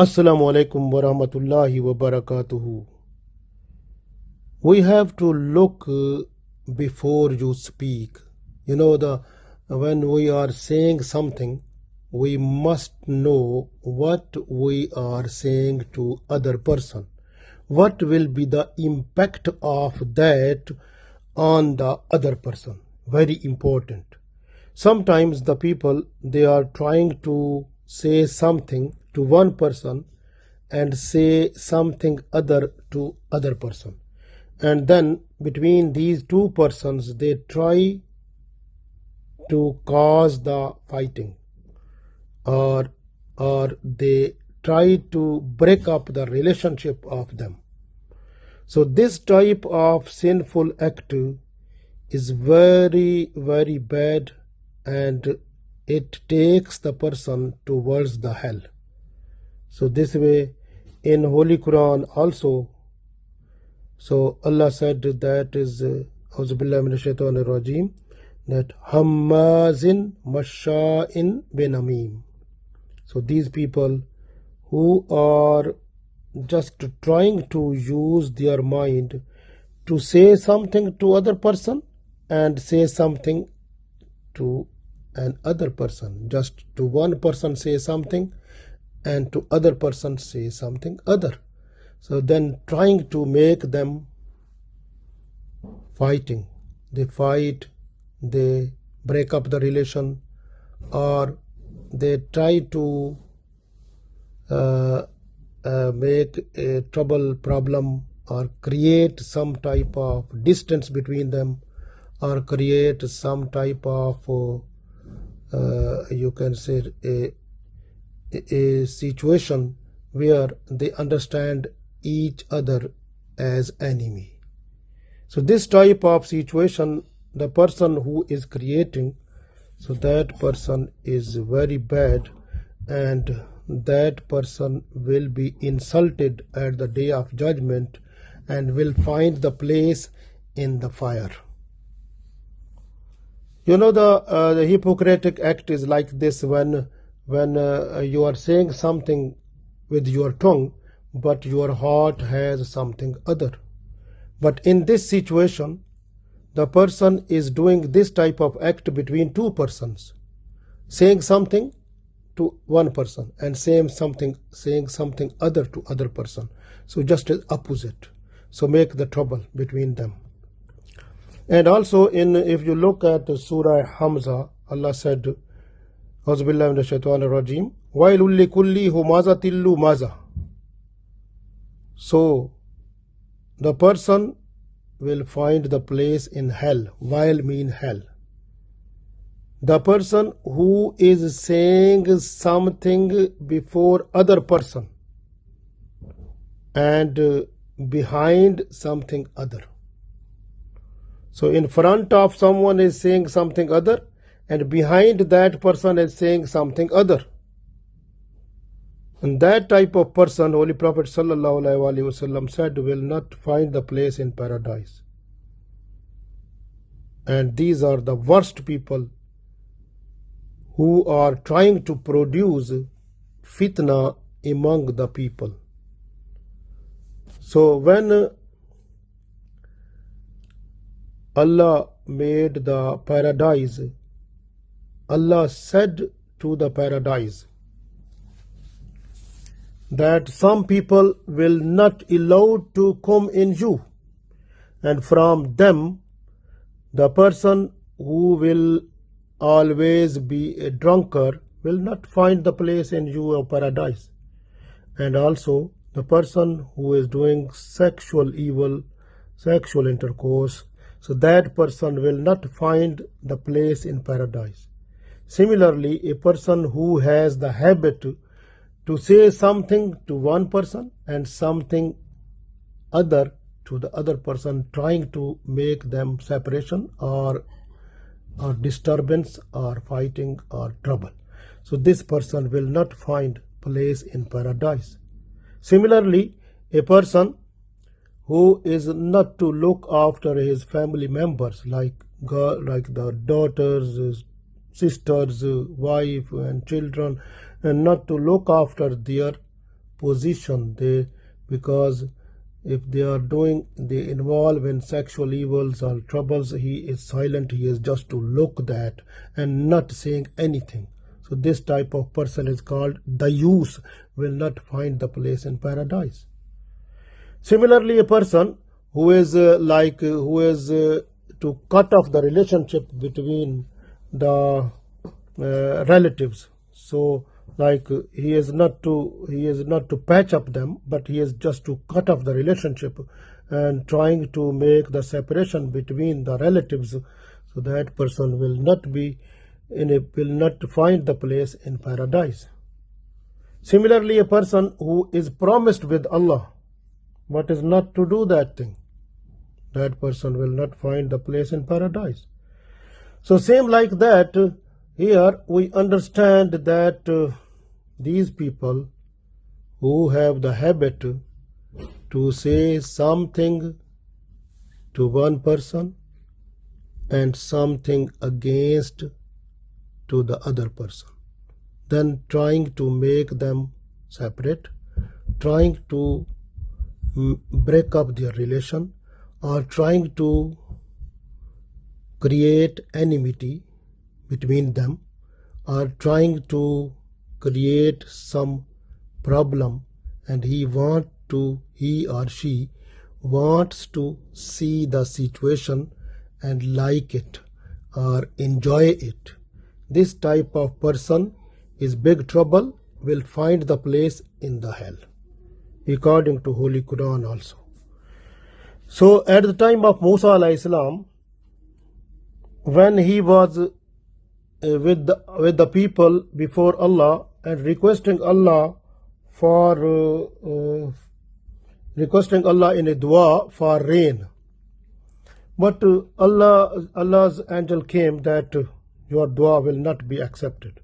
Assalamu alaikum wa rahmatullahi wa barakatuhu. We have to look before you speak. When we are saying something, we must know what we are saying to other person. What will be the impact of that on the other person? Very important. Sometimes the people, they are trying to say something to one person and say something other to other person, and then between these two persons they try to cause the fighting, or they try to break up the relationship of them. So this type of sinful act is very, very bad, and it takes the person towards the hell. So this way in Holy Quran also, so Allah said that is Auzubillahi minash shaitanir rajim, that Hammazin Masha'in Benamim. So these people who are just trying to use their mind to say something to other person and say something to another person. Just to one person say something and to other person say something other. So then trying to make them fighting. They fight, they break up the relation, or they try to make a trouble problem, or create some type of distance between them, or create some type of you can say a situation where they understand each other as enemy. So this type of situation, the person who is creating, so that person is very bad, and that person will be insulted at the day of judgment and will find the place in the fire. The Hippocratic act is like this: when you are saying something with your tongue, but your heart has something other. But in this situation, the person is doing this type of act between two persons, saying something to one person and saying something other to other person. So just as opposite. So make the trouble between them. And also if you look at Surah Hamza, Allah said, Auzubillahi minash shaitanir rajim, Wailul likulli humazatil lumaza. So the person will find the place in hell. While mean hell. The person who is saying something before other person and behind something other. So in front of someone is saying something other, and behind that person is saying something other. And that type of person, Holy Prophet ﷺ said, will not find the place in paradise. And these are the worst people who are trying to produce fitna among the people. So when Allah made the paradise, Allah said to the paradise that some people will not allowed to come in you, and from them the person who will always be a drunkard will not find the place in you of paradise, and also the person who is doing sexual evil, sexual intercourse, so that person will not find the place in paradise. Similarly, a person who has the habit to say something to one person and something other to the other person, trying to make them separation or disturbance or fighting or trouble. So this person will not find place in paradise. Similarly, a person who is not to look after his family members, like the daughters, sisters, wife and children, and not to look after their position. Because if they involve in sexual evils or troubles, he is silent. He is just to look that and not saying anything. So this type of person is called dayus, will not find the place in paradise. Similarly, a person who is to cut off the relationship between the relatives. So like he is not to patch up them, but he is just to cut off the relationship and trying to make the separation between the relatives, so that person will not find the place in paradise. Similarly, a person who is promised with Allah but is not to do that thing, that person will not find the place in paradise. So same like that, here we understand that these people who have the habit to say something to one person and something against to the other person, then trying to make them separate, trying to break up their relation, or trying to create enmity between them, or trying to create some problem, and he or she wants to see the situation and like it or enjoy it. This type of person is big trouble, will find the place in the hell, according to Holy Quran also. So at the time of Musa alayhi salam, when he was with the people before Allah and requesting Allah in a dua for rain, but Allah's angel came that your dua will not be accepted,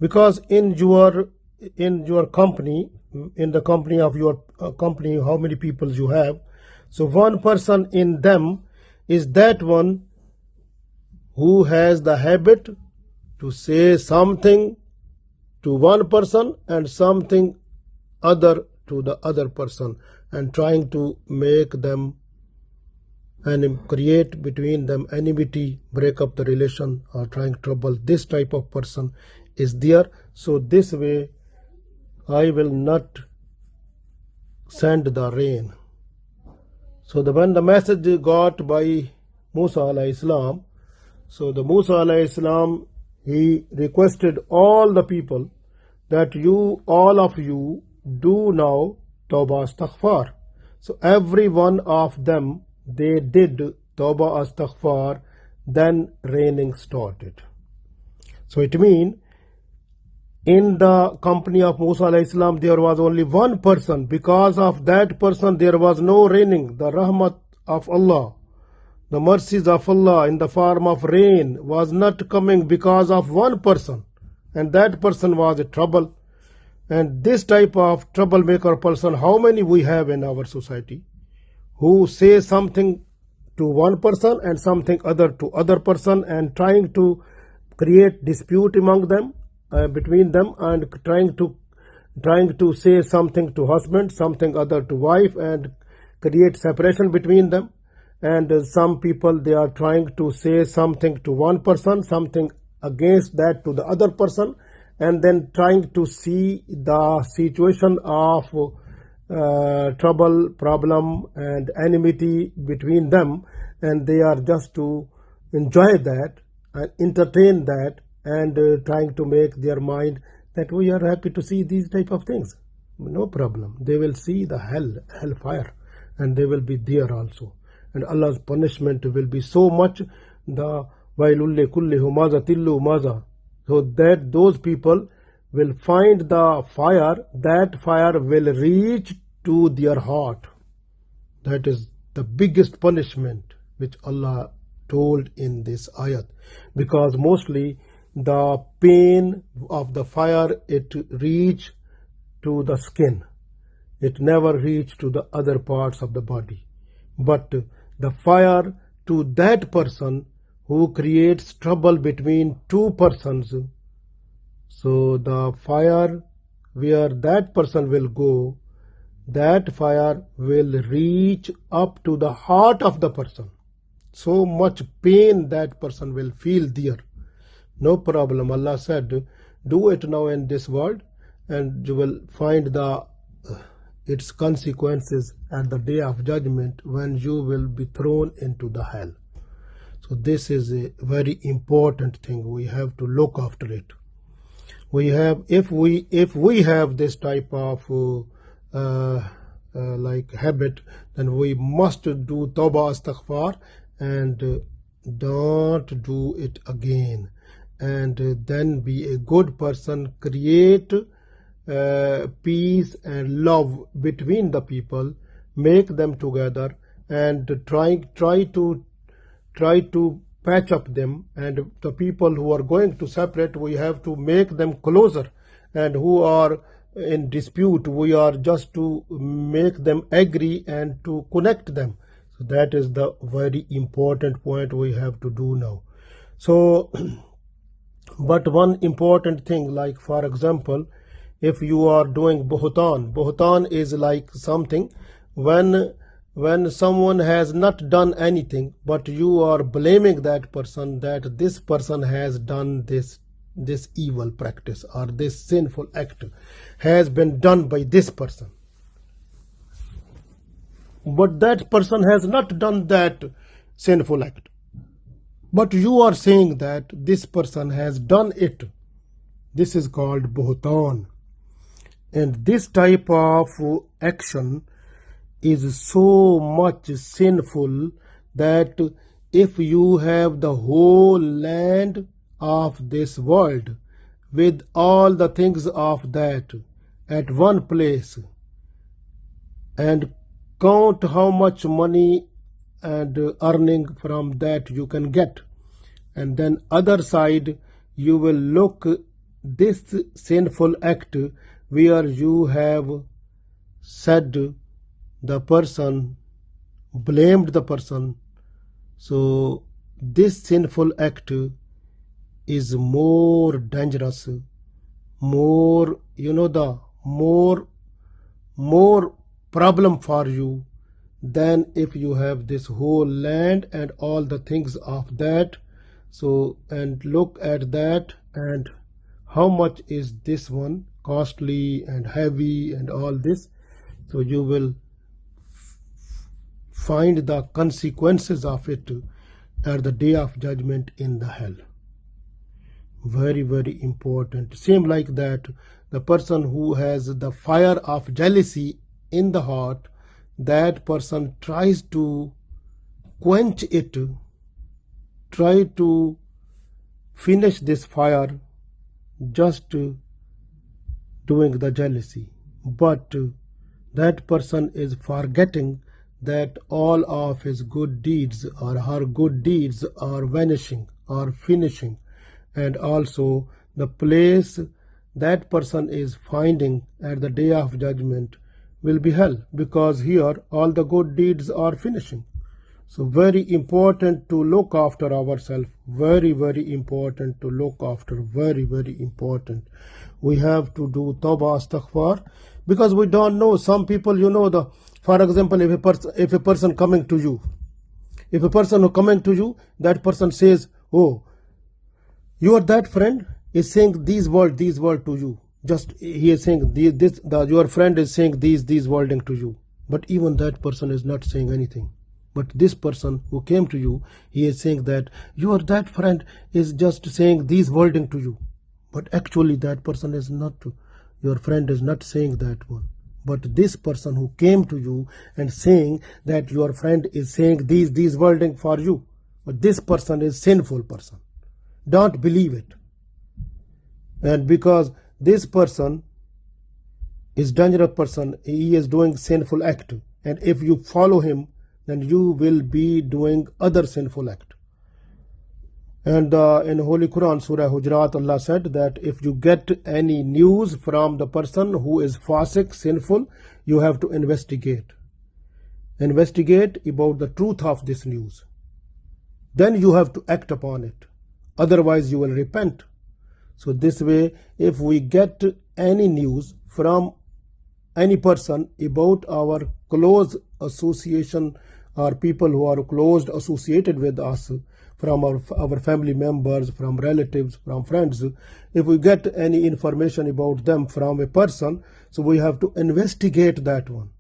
because in your company, in the company of your company, how many people you have, so one person in them is that one who has the habit to say something to one person and something other to the other person, and trying to make them and create between them enmity, break up the relation, or trying trouble. This type of person is there. So this way I will not send the rain. So when the message got by Musa alayhi salam, so the Musa alayhi salam, he requested all the people that all of you do now Tawbah Astaghfar. So every one of them, they did Tawbah Astaghfar, then raining started. So it means in the company of Musa alayhi salam, there was only one person. Because of that person, there was no raining. The rahmat of Allah, the mercies of Allah in the form of rain was not coming because of one person, and that person was a trouble. And this type of troublemaker person, how many we have in our society, who say something to one person and something other to other person, and trying to create dispute among them, between them, and trying to say something to husband, something other to wife, and create separation between them. And some people, they are trying to say something to one person, something against that to the other person, and then trying to see the situation of trouble, problem, and enmity between them, and they are just to enjoy that and entertain that, and trying to make their mind that we are happy to see these type of things. No problem. They will see the hellfire, and they will be there also. And Allah's punishment will be so much, the wailulle kulli humaza tillu maza, so that those people will find the fire, that fire will reach to their heart. That is the biggest punishment which Allah told in this ayat, because mostly the pain of the fire, it reach to the skin, it never reach to the other parts of the body. But the fire to that person who creates trouble between two persons, so the fire where that person will go, that fire will reach up to the heart of the person. So much pain that person will feel there. No problem. Allah said, do it now in this world, and you will find its consequences at the day of judgment when you will be thrown into the hell. So this is a very important thing. We have to look after it. We have, if we have this type of like habit, then we must do tawbah astaghfar and don't do it again. And then be a good person, create peace and love between the people, make them together, and try to patch up them. And the people who are going to separate, we have to make them closer, and who are in dispute, we are just to make them agree and to connect them. So that is the very important point we have to do now. So but one important thing, like for example, if you are doing buhtan is like something when someone has not done anything, but you are blaming that person, that this person has done this evil practice, or this sinful act has been done by this person, but that person has not done that sinful act, but you are saying that this person has done it. This is called buhtan. And this type of action is so much sinful that if you have the whole land of this world with all the things of that at one place, and count how much money and earning from that you can get, and then other side you will look this sinful act where you have said the person, blamed the person. So this sinful act is more dangerous, more, the more problem for you than if you have this whole land and all the things of that. So, and look at that, and how much is this one costly and heavy and all this. So you will find the consequences of it at the day of judgment in the hell. Very, very important. Same like that, the person who has the fire of jealousy in the heart, that person tries to quench it, try to finish this fire, just doing the jealousy. But that person is forgetting that all of his good deeds or her good deeds are vanishing or finishing, and also the place that person is finding at the day of judgment will be hell, because here all the good deeds are finishing. So very important to look after ourselves. Very, very important to look after. Very, very important. We have to do tawbah astaghfar, because we don't know. Some people, for example, if a person coming to you, if a person who coming to you, that person says, oh, your that friend is saying these words to you. Just he is saying your friend is saying these wording to you, but even that person is not saying anything. But this person who came to you, he is saying that your that friend is just saying these wording to you, but actually that person is not. Your friend is not saying that one. But this person who came to you and saying that your friend is saying these wording for you, but this person is sinful person. Don't believe it. And because this person is dangerous person, he is doing sinful act, and if you follow him, then you will be doing other sinful act. And in Holy Quran, Surah Hujurat, Allah said that if you get any news from the person who is fasik, sinful, you have to investigate. Investigate about the truth of this news. Then you have to act upon it. Otherwise you will repent. So this way, if we get any news from any person about our close association or people who are close associated with us, from our family members, from relatives, from friends, if we get any information about them from a person, so we have to investigate that one.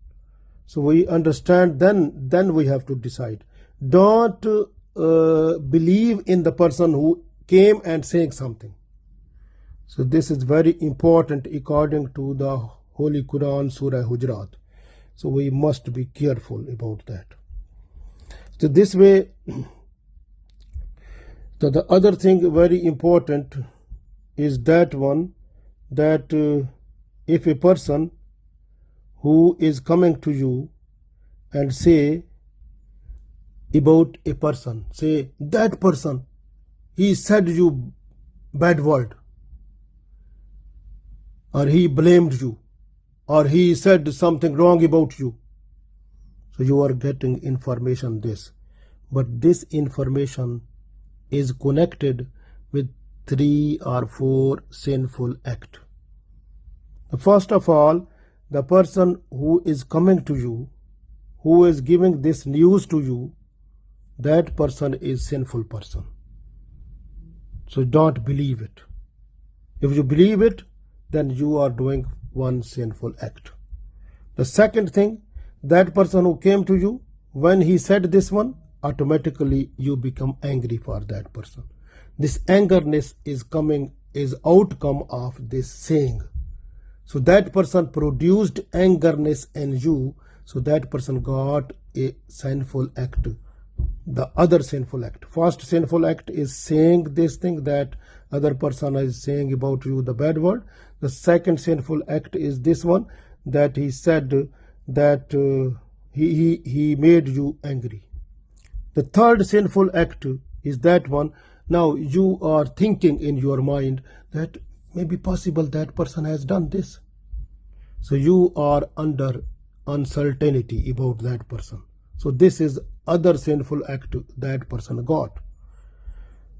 So we understand, then we have to decide. Don't believe in the person who came and saying something. So this is very important according to the Holy Quran, Surah Hujurat. So we must be careful about that. So this way, so the other thing very important is that one, that if a person who is coming to you and say about a person, say that person, he said you bad word, or he blamed you, or he said something wrong about you. So you are getting information this. But this information is connected with 3 or 4 sinful acts. First of all, the person who is coming to you, who is giving this news to you, that person is sinful person. So don't believe it. If you believe it, then you are doing one sinful act. The second thing, that person who came to you, when he said this one, automatically you become angry for that person. This angerness is outcome of this saying. So that person produced angerness in you, so that person got a sinful act. The other sinful act. First sinful act is saying this thing that other person is saying about you the bad word. The second sinful act is this one, that he said that he made you angry. The third sinful act is that one. Now you are thinking in your mind that maybe possible that person has done this. So you are under uncertainty about that person. So this is other sinful act that person got.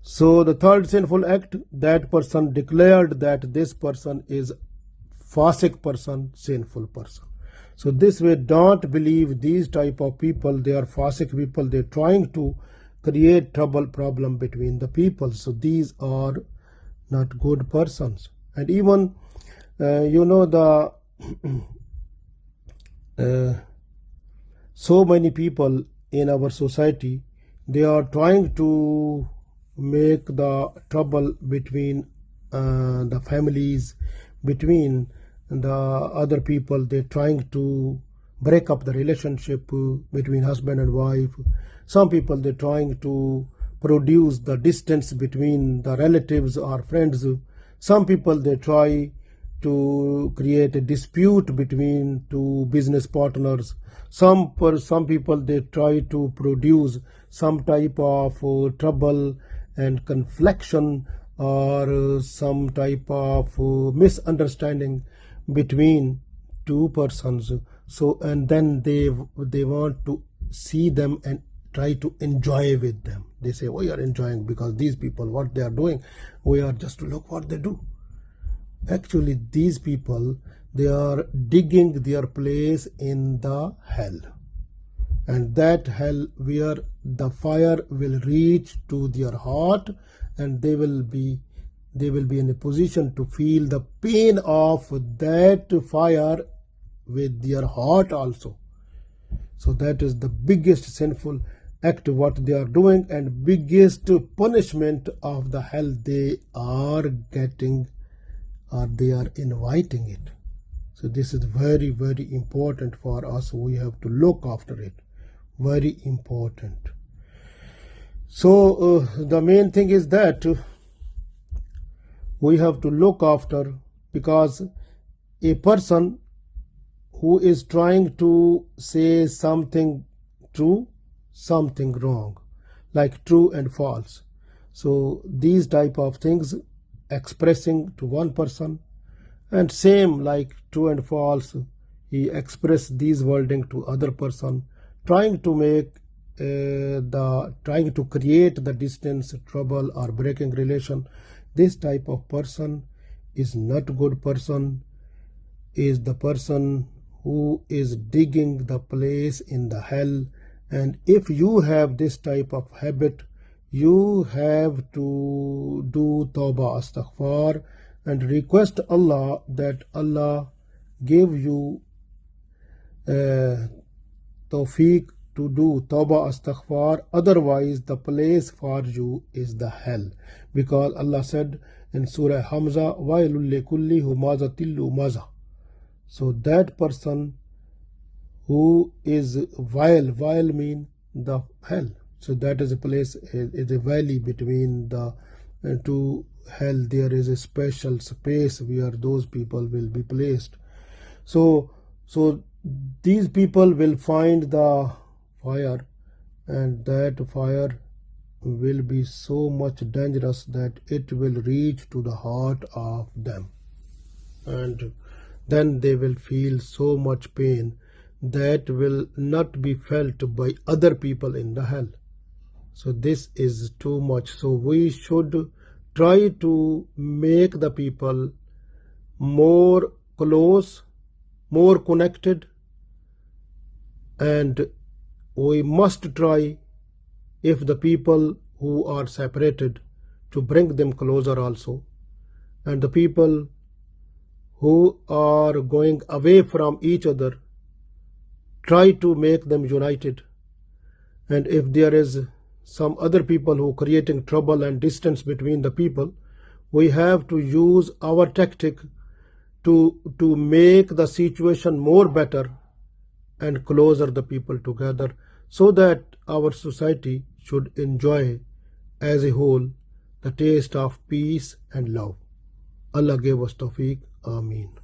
So the third sinful act, that person declared that this person is fasik person, sinful person. So this way, don't believe these type of people. They are fasik people. They're trying to create problem between the people. So these are not good persons. And even so many people in our society, they are trying to make the trouble between the families, between the other people. They're trying to break up the relationship between husband and wife. Some people, they're trying to produce the distance between the relatives or friends. Some people, they try to create a dispute between two business partners. Some people, they try to produce some type of trouble and confliction or some type of misunderstanding between two persons. So, and then they want to see them and try to enjoy with them. They say, we are enjoying because these people, what they are doing, we are just to look what they do. Actually, these people, they are digging their place in the hell. And that hell where the fire will reach to their heart, and they will be in a position to feel the pain of that fire with their heart also. So that is the biggest sinful act what they are doing, and biggest punishment of the hell they are getting, or they are inviting it. So this is very, very important for us. We have to look after it. Very important. So the main thing is that we have to look after, because a person who is trying to say something true, something wrong, like true and false. So these type of things expressing to one person, and same like true and false, he express these wording to other person, trying to make trying to create the distance, trouble, or breaking relation. This type of person is not good person. is the person who is digging the place in the hell. And if you have this type of habit, you have to do tawbah astaghfar and request Allah that Allah give you tawfiq to do tawbah astaghfar. Otherwise the place for you is the hell, because Allah said in Surah Hamza, wailul likulli humazatil lumaza. So that person who is vile mean the hell. So that is a place, is a valley between the two hell. There is a special space where those people will be placed. So these people will find the fire, and that fire will be so much dangerous that it will reach to the heart of them, and then they will feel so much pain that will not be felt by other people in the hell. So this is too much. So we should try to make the people more close, more connected, and we must try, if the people who are separated, to bring them closer also, and the people who are going away from each other, try to make them united. And if there is some other people who are creating trouble and distance between the people, we have to use our tactic to make the situation more better and closer the people together, so that our society should enjoy as a whole the taste of peace and love. Allah gave us tawfiq. Ameen.